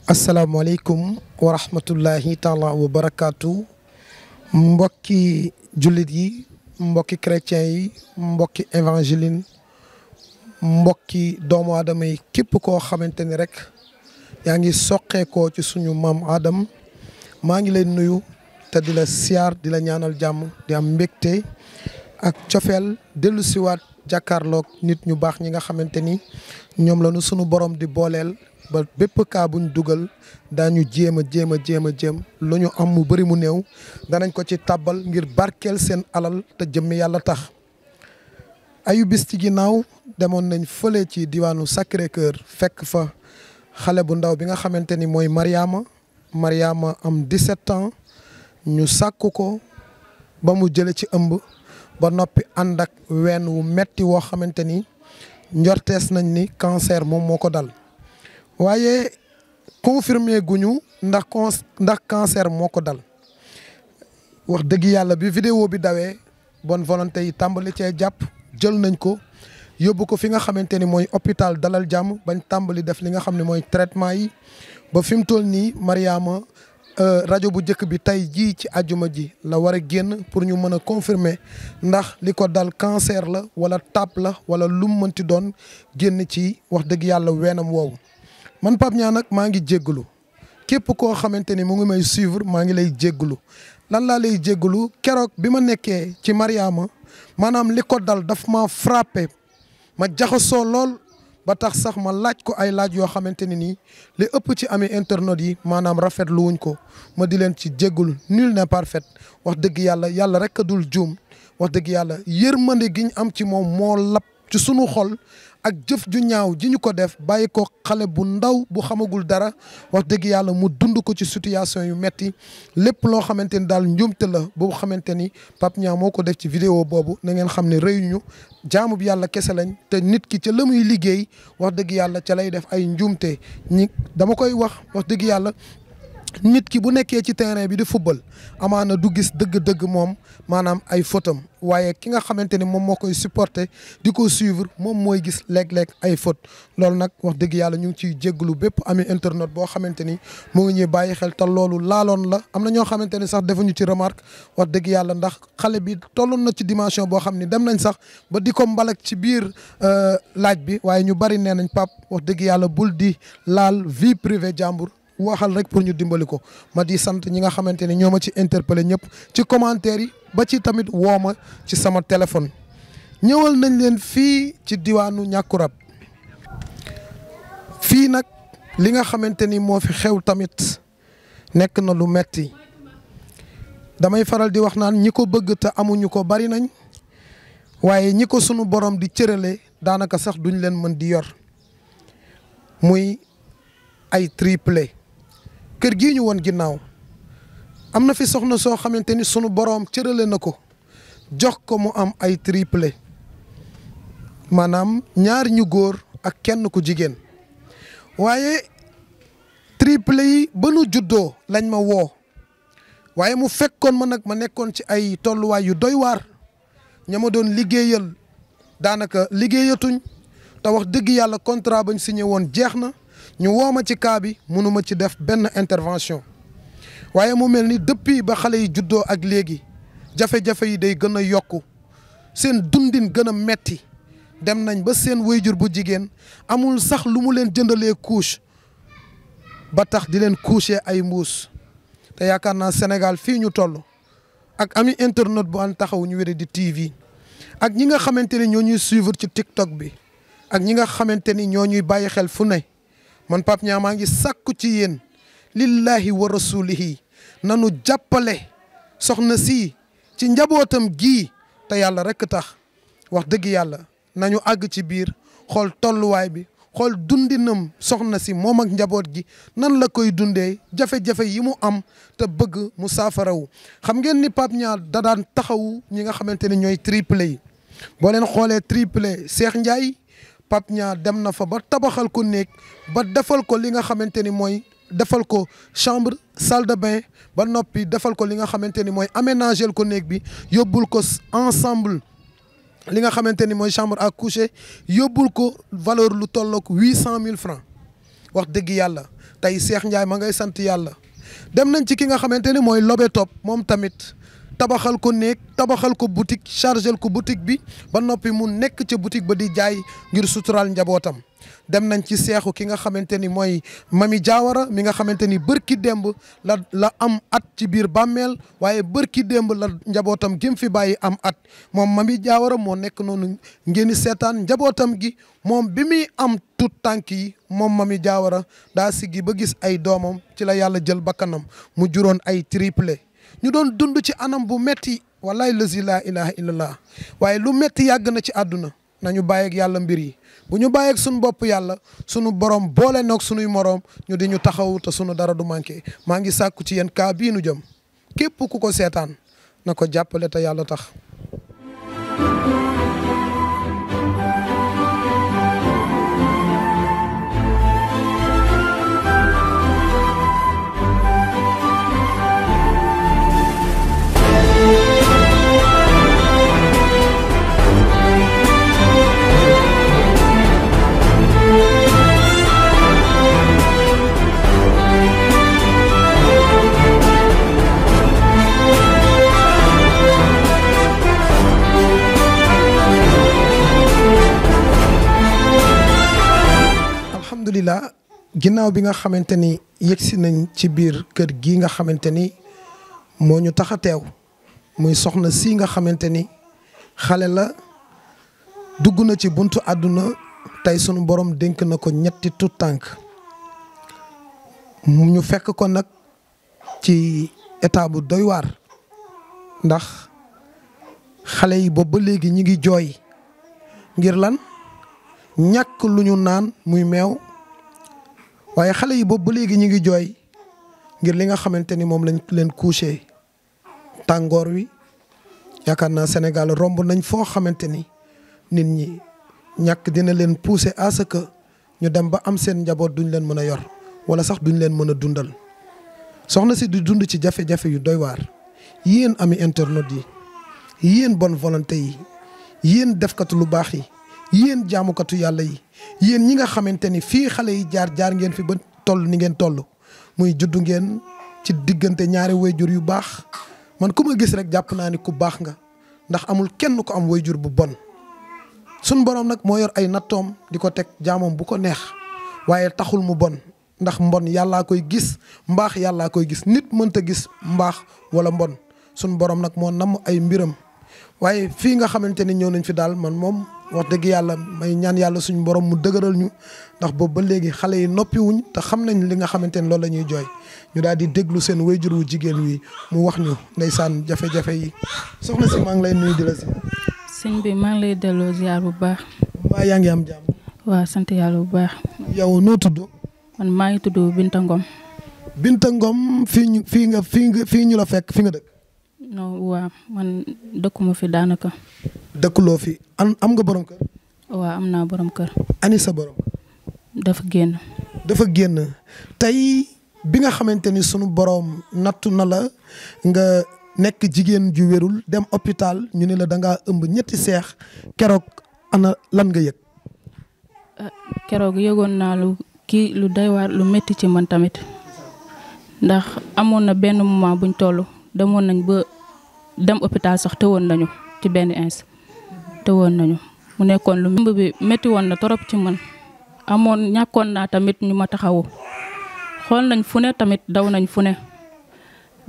asalaamaaleykum wa rahmatullahi taala wa barakaatu mbokki jullit yi mbokki chrétien yi mbokki évangéline mbokki doomu aadama yi képp koo xamante ni rek yaa ngi soqeekoo ci suñu maam Adam maa ngi lay nuyu te di la siyaar di la ñaanal jàmm di am mbégte ak cofeel dellu siwaat jàkkaarloog nit ñu baax ñi nga xamante ni ñoom la nu sunu borom di booleel ba bépp kaa buñ dugal daañu jéem lu ñu am mu bëri mu néew danañ ko ci tàbbal ngir barkeel seen alal te jëmmi yàlla tax. ayu bis ci ginnaaw demoon nañ fële ci diwaanu Sacré-Cœur fekk fa xale bu ndaw bi nga xamante ni mooy Mariama am 17 ans ñu sàkku ko ba mu jële ci ëmb ba noppi ànd ak ween wu metti woo xamante ni njortees nañ ni cancer moom moo ko dal. waaye confirmé guñu ndax cancer moo ko dal wax dëgg yàlla bi vidéo bi dawee bonne volonté yi tàmbali cee jàpp jël nañ ko yóbbu ko fi nga xamante ni mooy hôpital Dalal Jàmm bañ tàmbali def li nga xam ne mooy traitement yi ba fi mu toll nii Mariama rajo bu njëkk bi tey jii ci àjjuma ji la war a génn pour ñu mën a confirmer ndax li ko dal cancer la wala taab la wala lu mu mënti doon génn ci wax dëgg yàlla weenam woowu. man Pape Niang nag maa ngi jégalu képp koo xamante ni mu ngi may suivre maa ngi lay jégalu lan laa lay jégalu keroog bi ma nekkee ci Mariama maanaam li ko dal daf ma frappé ma jaxasoo lool ba tax sax ma laaj ko ay laaj yoo xamante ni nii li ëpp ci ami internet yi maanaam rafetlu wuñ ko ma di leen ci jégalu nul n'est parfait wax dëgg yàlla rek a dul juum wax dëgg yàlla yërmande gi ñu am ci moom moo lap ci sunu xol. ak jëf ju ñaaw ji ñu ko def bàyyi ko xale bu ndaw bu xamagul dara wax dëgg yàlla mu dund ko ci situation yu metti lépp loo xamante ni daal njuumte la boo xamante ni Pape Niang moo ko def ci vidéo boobu na ngeen xam ne rëyuñu jaamu bi yàlla kese lañ te nit ki ca la muy liggéey wax dëgg yàlla ca lay def ay njuumte dama koy wax dëgg yàlla nit ki bu nekkee ci terrain bi di football amaana du gis dëgg-dëgg moom maanaam ay fautes waaye ki nga xamante ni moom moo koy supporter di ko suivre moom mooy gis léeg-léeg ay fautes loolu nag wax dëgg yàlla ñu ngi ciy jégalu bépp ami internet boo xamante ni mu ngi ñuy bàyyi xel te loolu laaloon la am na ñoo xamante ni sax defuñu ci remarque wax dëgg yàlla ndax xale bi tolloon na ci dimension boo xam ni dem nañ sax ba di ko mbalak ci biir laaj bi waaye ñu bari nee nañ Pape wax dëgg yàlla bul di laal vie privée jàmbur. waxal rek pour ñu dimbali ko ma di sant ñi nga xamante ni ñoo ma ci interpellé ñëpp ci commentaire yi ba ci tamit woo ma ci sama téléphone. ñëwal nañ leen fii ci diwaanu ñàkkurab fii nag li nga xamante ni moo fi xew tamit nekk na lu metti damay faral di wax naan ñi ko bëgg te amuñu ko bari nañ waaye ñi ko sunu borom di cërale daanaka sax duñ leen mën di yor muy ay triplé. kër gii ñu woon ginnaaw am na fi soxna soo xamante ni sunu boroom cërale na ko jox ko mu am ay triplé maanaam ñaar ñu góor ak kenn ku jigéen waaye triplé yi ba nu juddoo lañ ma woo waaye mu fekkoon ma nag ma nekkoon ci ay tolluwaay yu doy waar ña ma doon liggéeyal daanaka liggéeyatuñ te wax dëgg yàlla contrat bañ signé woon jeex na. ñu woo ma ci cas bi mënuma ci def benn intervention waaye mu mel ni depuis ba xale yi juddoo ak léegi jafe-jafe yi day gën a yokku seen dundin gën a metti dem nañ ba seen wayjur bu jigéen amul sax lu mu leen jëndalee couche ba tax di leen coucher ay mbuus te yaakaar naa Sénégal fii ñu toll ak ami internet bu an taxaw ñu Laléndi TV ak ñi nga xamante ni ñoo ñuy suivre ci TikTok bi ak ñi nga xamante ni ñoo ñuy bàyyi xel fu ne. man Pape Niang maa ngi sàkku ci yéen lillahi wa rasulihi nanu jàppale soxna si ci njabootam gii te yàlla rek tax wax dëgg yàlla nañu àgg ci biir xool tolluwaay bi xool dundinam soxna si moom ak njaboot gi nan la koy dundee jafe-jafe yi mu am te bëgg mu saafarawu xam ngeen ni Pape Niang da daan taxawu ñi nga xamante ni ñooy triplé yi boo leen xoolee triplé Cheikh Ndiaye Pape Niang dem na fa ba tabaxal ko néeg ba defal ko li nga xamante ni mooy defal ko chambre salle de bain ba noppi defal ko li nga xamante ni mooy aménager ko néeg bi yóbbul ko ensemble li nga xamante ni mooy chambre à coucher yóbbul ko valeur lu tollook 800 000 francs wax dëgg yàlla tey Cheikh Ndiaye ma ngay sant yàlla. dem nañ ci ki nga xamante ni mooy Lobe Top moom tamit tabaxal ko néeg tabaxal ko boutique chargel ko boutique bi ba noppi mu nekk ca boutique ba di jaay ngir suturaal njabootam. dem nañ ci seexu ki nga xamante ni mooy Mami Diawara mi nga xamante ni bërki démb la am at ci biir bàmmeel waaye bërki démb la njabootam gim fi bàyyi am at moom Mami Diawara moo nekk noonu ngeen di seetaan njabootam gi moom bi muy am tut tànk yi moom Mami Diawara daa siggi ba gis ay doomam ci la yàlla jël bakkanam mu juróon ay triplé ñu doon dund ci anam bu metti wallahi lazi la ilaha illallah waaye lu metti yàgg na ci àdduna nañu bàyyi ak yàlla mbir yi bu ñu bàyyeeg suñu bopp yàlla sunu borom boole noog sunuy moroom ñu di ñu taxaw te sunu dara du manqué maa ngi sàkku ci yéen kaa bii nu jëm képp ku ko seetaan na ko jàppale te yàlla tax. alhamdulilah ginnaaw bi nga xamante ni yegsi nañ ci biir kër gi nga xamante ni moo ñu tax a teew muy soxna si nga xamante ni xale la dugg na ci buntu àdduna tey sunu borom dénk na ko ñetti tut tànk ñu fekk ko nag ci état bu doy waar ndax xale yi boobu ba léegi ñi ngi jooy ngir lan ñàkk lu ñu naan muy meew waaye xale yi boobu ba léegi ñu ngi jooy ngir li nga xamante ni moom lañ leen couché tàngoor wi yaakaar naa Sénégal romb nañ foo xamante ni nit ñi ñàkk dina leen pousser à ce que ñu dem ba am seen njaboot duñ leen mën a yor wala sax duñ leen mën a dundal soxna si di dund ci jafe-jafe yu doy waar yéen ami internet yi yéen bonne volonté yi yéen defkatu lu baax yi yéen jaamukatu yàlla yi yéen ñi nga xamante ni fii xale yi jaar ngeen fi ba toll ni ngeen toll muy juddu ngeen ci diggante ñaari wayjur yu baax man ku ma gis rek jàpp naa ni ku baax nga ndax amul kenn ko am wayjur bu bon sun borom nag moo yor ay nattoom di ko teg jaamam bu ko neex waaye taxul mu bon ndax mbon yàllaa koy gis mbaax yàllaa koy gis nit mënta gis mbaax wala mbon sun borom nag moo namm ay mbiram waaye fii nga xamante ni ñëw nañ fi daal man moom wax dëgg yàlla may ñaan yàlla suñu borom mu dëgëral ñu ndax boobu ba léegi xale yi noppi wuñ te xam nañ li nga xamante ni loolu la ñuy jooy ñu daal di déglu seen wayjur wu jigéen wi mu wax ñu ndeysaan jafe-jafe yi soxna si maa ngi lay nuyu di la si. sëñ bi maa ngi lay delloo ziar bu baax. mbaa yaa ngi am jàmm. waaw sant yàlla bu baax. yow noo tudd. man maa ngi tudd Binta Ngom. Binta Ngom fii ñu la fekk fi nga dëkk. non waaw man dëkkuma fi daanaka. dëkkuloo fi am nga borom kër. waaw am naa borom kër. ani sa borom. dafa génn. dafa génn tey bi nga xamante ni sunu borom nattu na la nga nekk jigéen ju wérul dem hôpital ñu ne la da ngaa ëmb ñetti seex keroog ana lan nga yëg. keroog yëgoon naa lu doy waar lu métti ci man tamit ndax amoon na benn moment buñ toll demoon nañ ba dem hôpital sax tëwoon nañu ci benn ins tëwoon nañu mu nekkoon lu ëmb bi métti woon na torop ci man ñàkkoon naa tamit ñu ma taxawu xool nañ fu ne tamit daw nañ fu ne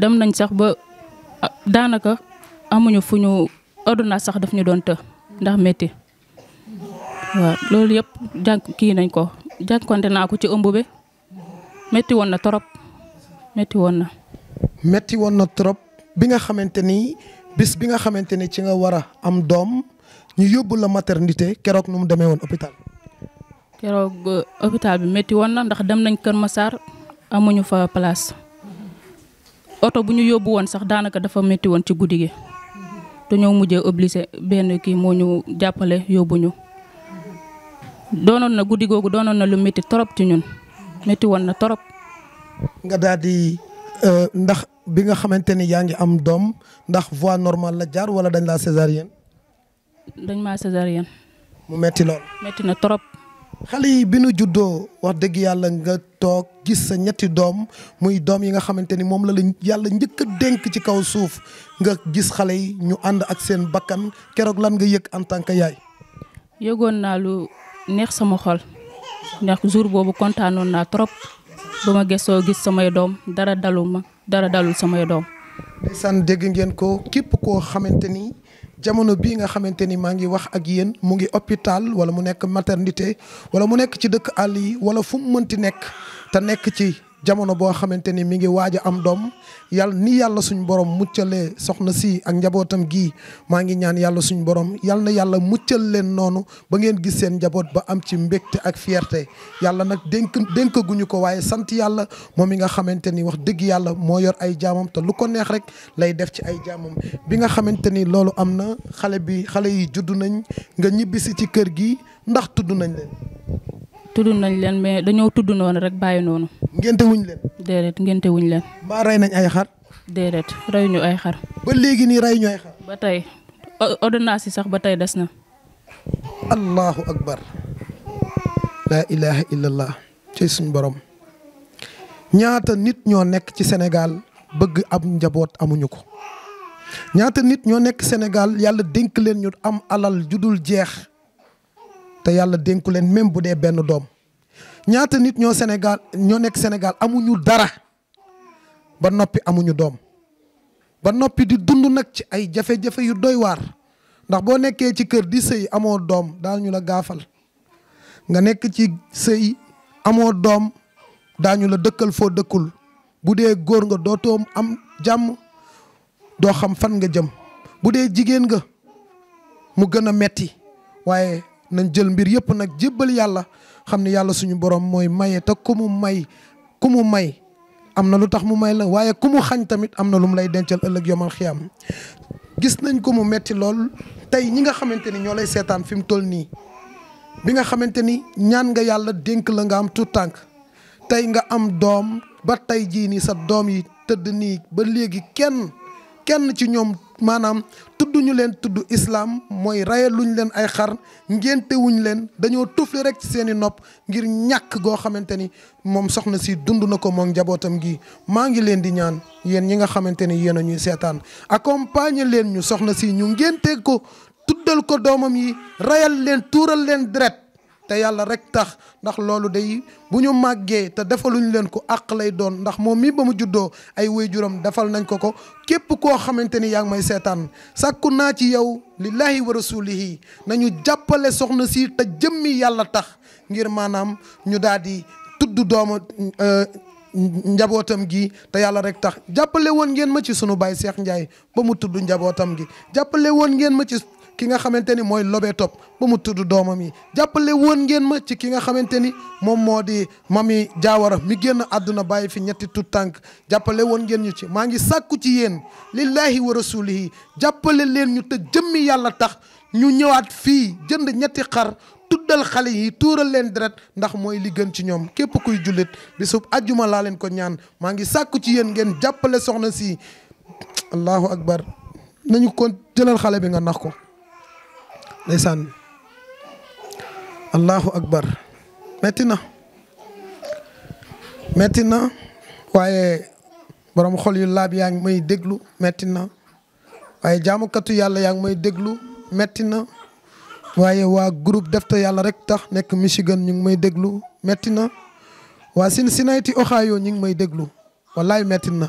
dem nañ sax ba daanaka amuñu fu ñu ordonnance sax daf ñu doon të ndax métti waaw loolu yëpp nañ ko jànkonte naa ko ci ëmb bi métti woon na torop métti woon na trop bi nga xamante ni bis bi nga xamante ni ci nga war a am doom ñu yóbbu la maternité keroog nu mu demee woon hôpital. keroog hôpital bi métti woon na ndax dem nañ Kër Massar amuñu fa place oto bu ñu yóbbu woon sax daanaka dafa métti woon ci guddi gi dañoo mujjee obligé benn kii moo ñu jàppale yóbbuñu doonoon na guddi googu doonoon na lu métti torop ci ñun métti woon na torop nga daal di ndax bi nga xamante ni yaa ngi am doom ndax voie normale la jaar wala dañ laa césarienne. dañ maa césarienne. mu metti lool. metti na trop. xale yi bi nu juddoo wax dëgg yàlla nga toog gis sa ñetti doom muy doom yi nga xamante ni moom la yàlla njëkk a dénk ci kaw suuf nga gis xale yi ñu ànd ak seen bakkan keroog lan nga yëg en tant que yaay. yëgoon naa lu neex sama xol ndax jour boobu kontaanoon naa trop ba ma gëstoo gis samay doom dara dalul samay doom. ndeysaan dégg ngeen ko képp koo xamante ni jamono bii nga xamante ni maa ngi wax ak yéen mu ngi hôpital wala mu nekk maternité wala mu nekk ci dëkk àll yi wala fu mu mënti nekk te nekk ci jamono boo xamante ni mi ngi waaj a am doom yàlla suñ borom muccalee soxna si ak njabootam gii maa ngi ñaan yàlla suñ borom yal na yàlla muccal leen noonu ba ngeen gis seen njaboot ba am ci mbégte ak fierté yàlla nag dénkaguñu ko waaye sant yàlla moom mi nga xamante ni wax dëgg yàlla moo yor ay jaamam te lu ko neex rek lay def ci ay jaamam bi nga xamante ni loolu am na xale yi judd nañ nga ñibbisi ci kër gi ndax tudd nañ leen. tudd nañ leen mais dañoo tudd noonu rek bàyyi noonu. ngénte wuñ leen. déedéet ngénte wuñ leen. mbaa rey nañ ay xar. déedéet reyuñu ay xar. ba léegi nii reyuñu ay xar. ba tey ordonnance yi sax ba tey des na. allahu akbar. laa ilaha illallah. ci suñ borom. ñaata nit ñoo nekk ci Sénégal bëgg am njaboot amuñu ko. ñaata nit ñoo nekk Sénégal yàlla dénk leen ñu am alal judul jeex. te yàlla dénku leen même bu dee benn doom ñaata nit ñoo nekk Sénégal amuñu dara ba noppi amuñu doom ba noppi di dund nag ci ay jafe-jafe yu doy waar ndax boo nekkee ci kër di sëy amoo doom daañu la gaafal nga nekk ci sëy amoo doom daañu la dëkkal foo dëkkul bu dee góor nga dootoo am jàmm doo xam fan nga jëm bu dee jigéen nga mu gën a metti waaye nañ jël mbir yëpp nag jébbal yàlla xam ne yàlla suñu borom mooy maye te ku mu may am na lu tax mu may la waaye ku mu xañ tamit am na lu mu lay dencal ëllëg yomal xiyam gis nañ ko mu metti lool tey ñi nga xamante ni ñoo lay seetaan fi mu toll nii bi nga xamante ni ñaan nga yàlla dénk la nga am tout tànk tey nga am doom ba tey jii nii sa doom yi tëdd nii ba léegi kenn ci ñoom maanaam tudduñu leen tudd islam mooy rayaluñ leen ay xar ngéntewuñ leen dañoo tufli rek ci seeni nopp ngir ñàkk goo xamante ni moom soxna si dund na ko moom njabootam gi maa ngi leen di ñaan yéen ñi nga xamante ni yéen a ñuy seetaan accompagner leen ñu soxna si ñu ngénte ko tuddal ko doomam yi rayal leen tuural leen deret te yàlla rek tax ndax loolu day bu ñu màggee te defaluñ leen ko àq lay doon ndax moom mii ba mu juddoo ay waajuram defal nañ ko képp koo xamante ni yaa ngi may seetaan sàkku naa ci yow lillahi wa rasulihi nañu jàppale soxna si te jëmmi yàlla tax ngir maanaam ñu daal di tudd dooma njabootam gi te yàlla rek tax jàppale woon ngeen ma ci sunu baay Cheikh Ndiaye ba mu tudd njabootam gi jàppale woon ngeen ma ci ki nga xamante ni mooy lobe top ba mu tudd doomam yi jàppale woon ngeen ma ci ki nga xamante ni moom moo di mami Jaawara mi génn àdduna bàyyi fi ñetti tut tànk jàppale woon ngeen ñu ci maa ngi sàkku ci yéen lillahi wa rasulihi jàppale leen ñu te jëmmi yàlla tax ñu ñëwaat fii jënd ñetti xar tuddal xale yi tuural leen deret ndax mooy li gën ci ñoom képp kuy jullit bisub ajjuma laa leen ko ñaan maa ngi sàkku ci yéen ngeen jàppale soxna si allahu akbar nañu ko jëlal xale bi nga nax ko ndeysaan allahu akbar metti na waaye borom xol yu laab yaa ngi may déglu metti na waaye jaamukatu yàlla yaa ngi may déglu metti na waaye waa groupe Defte Yàlla rek tax nekk Michigan ñu ngi may déglu metti na waa Cincinnati Ohio ñu ngi may déglu wallaay metti na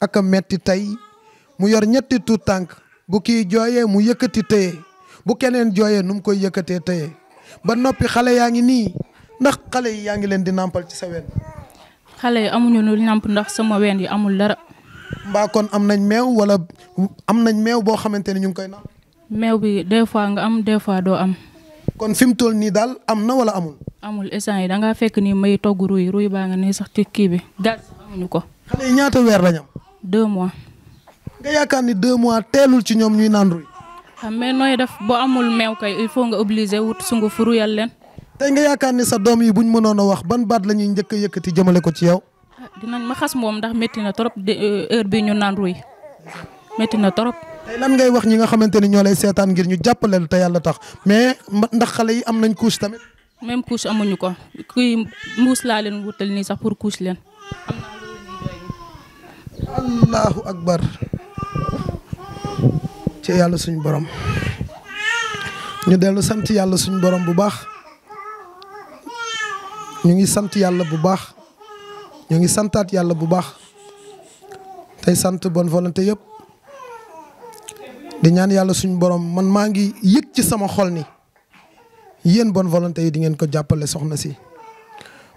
ak a metti tey mu yor ñetti tuut tànk bu kii jooyee mu yëkkati téye bu keneen jooyee nu mu koy yëkkatee téye ba noppi xale yaa ngi nii ndax xale yi yaa ngi leen di nàmpal ci sa ween. xale yi amuñu lu nàmp ndax sama ween yi amul dara. mbaa kon am nañ meew wala am nañ meew boo xamante ni ñu ngi koy nàmp. meew bi des fois nga am des fois doo am. kon fi mu toll nii daal am na wala amul. amul instant yi da ngaa fekk nii may togg ruy baa nga nii sax ci kii bi gaz amuñu ko. xale yi ñaata weer lañ am. 2 mois. nga yaakaar ni 2 mois teelul ci ñoom ñuy naan ruy. xam mais nooy def boo amul meew kay il faut nga obligé wut sungu fu ruyal leen. tey nga yaakaar ni sa doom yi buñ mënoon a wax ban baat la ñuy njëkk a yëkkati jëmale ko ci yow. dinañ ma xas moom ndax métti na trop heure bi ñu naan Rouy métti na trop. tey lan ngay wax ñi nga xamante ni ñoo lay seetaan ngir ñu jàppaleel te yàlla tax mais ndax xale yi am nañ couche tamit. même couche amuñu ko kuy mbuus laa leen wutal nii sax pour couche leen. allahu akbar ci yàlla suñu borom ñu dellu sant yàlla suñu borom bu baax ñu ngi sant yàlla bu baax ñu ngi santaat yàlla bu baax tey sant bonne volonté yëpp di ñaan yàlla suñu borom man maa ngi yëg ci sama xol ni yéen bonne volonté yi di ngeen ko jàppale soxna si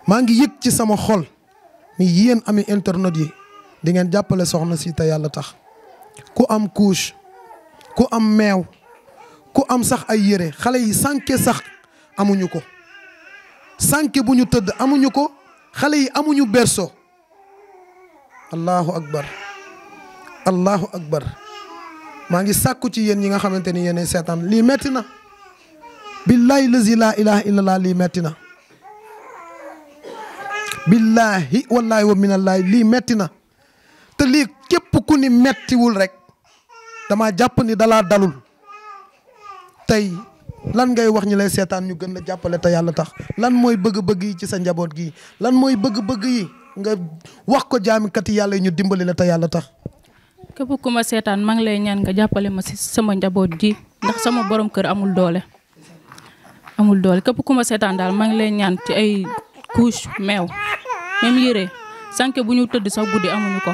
maa ngi yëg ci sama xol ni yéen ami internet yi di ngeen jàppale soxna si te yàlla tax ku am couche ku am meew ku am sax ay yére xale yi sànke sax amuñu ko sànke bu ñu tëdd amuñu ko xale yi amuñu berceau allahu akbar allahu akbar maa ngi sàkku ci yéen ñi nga xamante ni yéenay seetaan lii metti na billahi lazi la ilaha illallah lii metti na billahi wallahi wa minallahi lii metti na te lii képp ku ni mettiwul rek dama jàpp ni dalaa dalul tey lan ngay wax ñi lay seetaan ñu gën la jàppale te yàlla tax lan mooy bëgg-bëgg yi ci sa njaboot gi lan mooy bëgg-bëgg yi nga wax ko jaamikat yi yàlla yi ñu dimbali la te yàlla tax. képp ku ma seetaan maa ngi lay ñaan nga jàppale ma si sama njaboot ji ndax sama borom kër amul doole képp ku ma seetaan daal maa ngi lay ñaan ci ay couche meew même yére sànke bu ñu tëdd sax guddi amuñu ko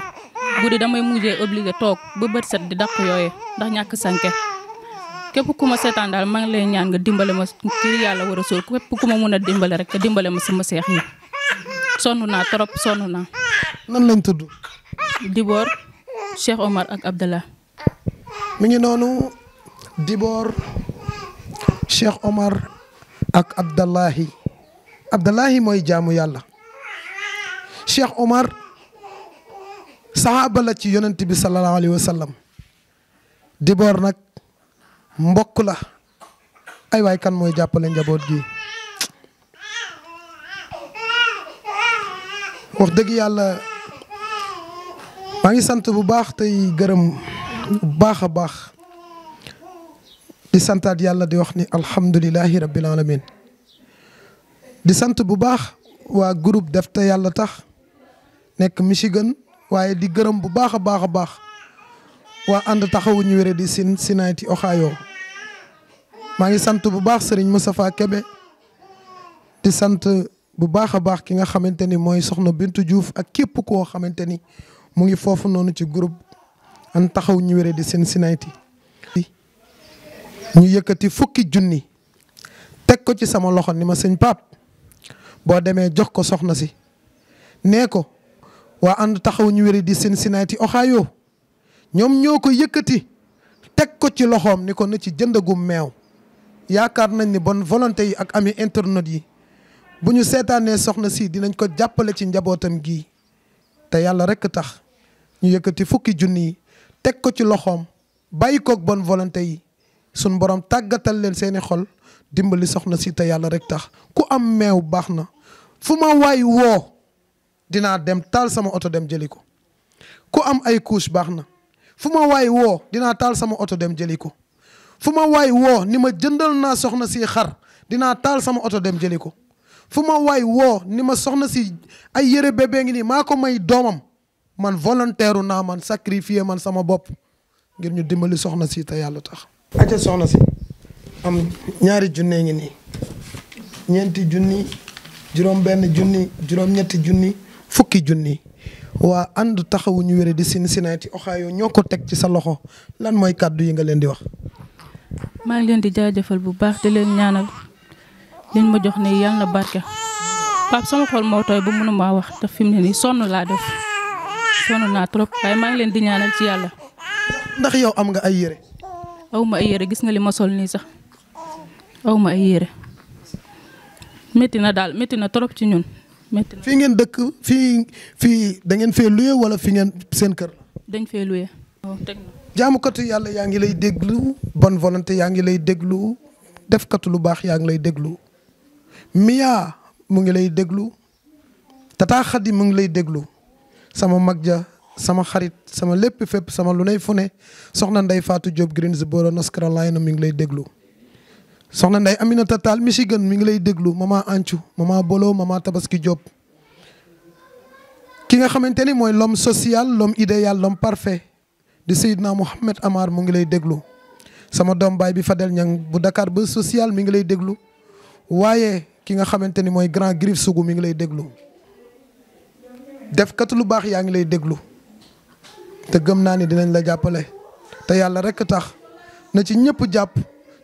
guddi damay mujjee obligé toog ba bët set di dàq yooye ndax ñàkk sànke képp ku ma seetaan daal maa ngi lay ñaan nga dimbale ma kii yàlla war a sóor képp ku ma mun a dimbale rek nga dimbale ma sama seex yi sonn naa trop sonn naa. nan lañ tudd. Dibor Cheikh Omar ak Abdallah. mi ngi noonu Dibor Cheikh Omar ak Abdallahi mooy jaamu yàlla Cheikh Omar sahaaba la ci yonent bi sallallahu alayhi wa sallam Dibor nag mbokk la ay waay kan mooy jàppale njaboot gi wax dëgg yàlla maa ngi sant bu baax tey gërëm bu baax a baax di santaat yàlla di wax ni alhamdulilahi rabbil alamin di sant bu baax waa groupe def te yàlla tax nekk Michigan waaye di gërëm bu baax a baax a baax waa ànd taxawu ñu wéré di Cincinnati Ohio maa ngi sant bu baax Serigne Moustapha Kébé di sant bu baax a baax ki nga xamante ni mooy soxna Bintu Diouf ak képp koo xamante ni mu ngi foofu noonu ci groupe ànd taxawu ñu wéré di Cincinnati ñu yëkkati fukki junni teg ko ci sama loxo ni ma sëñ Pape boo demee jox ko soxna si nee ko waa ànd taxawu ñu wéré di Cincinnati Ohio ñoom ñoo ko yëkkati teg ko ci loxoom ni ko na ci jëndagum meew yaakaar nañ ni bonne volonté yi ak ami internet yi bu ñu seetaanee soxna si dinañ ko jàppale ci njabootam gii te yàlla rekk tax ñu yëkkati fukki junni yi teg ko ci loxoom bàyyi koog bonne volonté yi suñ borom tàggatal leen seeni xol dimbali soxna si te yàlla rek tax ku am meew baax na fu ma waay woo dinaa dem taal sama oto dem jëli ko ku am ay couche baax na fu ma waay woo dinaa taal sama oto dem jëli ko fu ma waay woo ni ma jëndal naa soxna si xar dinaa taal sama oto dem jëli ko fu ma waay woo ni ma soxna si ay yére bébé ngi nii maa ko may doomam man volontaire naa man sacrifier man sama bopp ngir ñu dimbali soxna si te yàlla tax. aca soxna si am ñaari junne ngi nii ñeenti junni juróom benn junni juróom ñetti junni fukki junni waa ànd taxawu ñu wéré di Cincinnati Ohio ñoo ko teg ci sa loxo lan mooy kàddu yi nga leen di wax. maa ngi leen di jaajëfal bu baax di leen ñaanal liñ ma jox ne yàlla na barke Pape sama xol moo tooy ba mënuma wax te fi mu ne nii sonn laa def sonn naa trop waaye maa ngi leen di ñaanal ci yàlla. ndax yow am nga ay yére. aw ma ay yére gis nga li ma sol nii sax aw ma ay yére métti na daal métti na trop ci ñun. métti na fii ngeen dëkk fii da ngeen fee luye wala fi ngeen seen kër. dañ fee luye. jaamukatu yàlla yaa ngi lay déglu bonne volonté yaa ngi lay déglu defkatu lu baax yaa ngi lay déglu Mia mu ngi lay déglu Tata Khady mu ngi lay déglu sama mag ja sama xarit sama lépp fépp sama lu nay fu ne soxna Ndeye Fatou Diop Greensboro North Carolina mi ngi lay déglu. soxna Ndeye Aminata Tall Michigan mi ngi lay déglu mama Ancu mama Bolo mama Tabaski Diop. ki nga xamante ni mooy l'homme social l'homme idéal l'homme parfait di Seydina Mohamed Amar mu ngi lay déglu. sama doom baay bi Fadel Niang bu Dakar ba social mi ngi lay déglu waaye ki nga xamante ni mooy grand Grif Sougou mi ngi lay déglu. def kat lu baax yaa ngi lay déglu te gëm naa ni dinañ la jàppale te yàlla rekk tax na ci ñëpp jàpp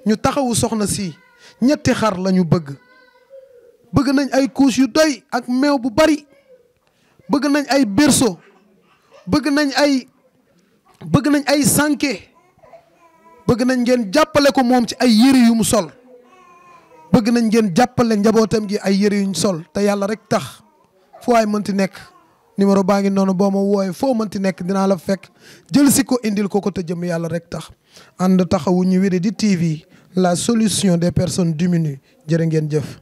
ñu taxawu soxna si ñetti xar la ñu bëgg nañ ay couche yu doy ak meew bu bari bëgg nañ ay berceau bëgg nañ ay sànke bëgg nañ ngeen jàppale ko moom ci ay yëre yu mu sol bëgg nañ ngeen jàppale njabootam gi ay yëre yuñ sol te yàlla rekk tax fu waay mënti nekk numéro baa ngi noonu boo ma wooyee foo mënti nekk dinaa la fekk jël si ko indil ko te jëm yàlla rek tax ànd taxawu ñu Wéradi TV la solution des personnes diminuées jërë ngeen jëf.